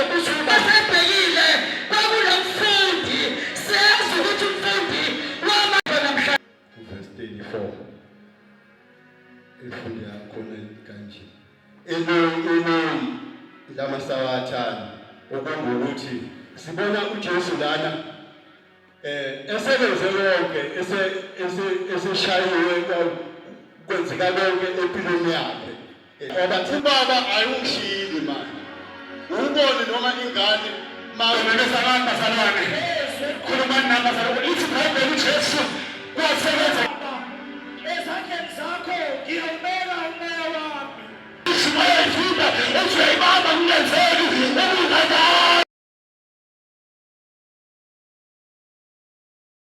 Asebhekile kwakunomfundi siyazi ukuthi umfundi namhlanje verse 34 efunda khona kanje enoyi lamasawathana okungukuthi sibona uJesu lana esebenze lonke eseshayiwe kwenzeka lonke empilweni yakhe abathi baba ayungishili manje ubone noma ingane besakade bazalwane khuluma nami bazalwane ithi Bible uJesu kwasebenza ezandleni zakho ngiyawubeka umoya wami. Ushayela uthi baba ungenzeki ukungazali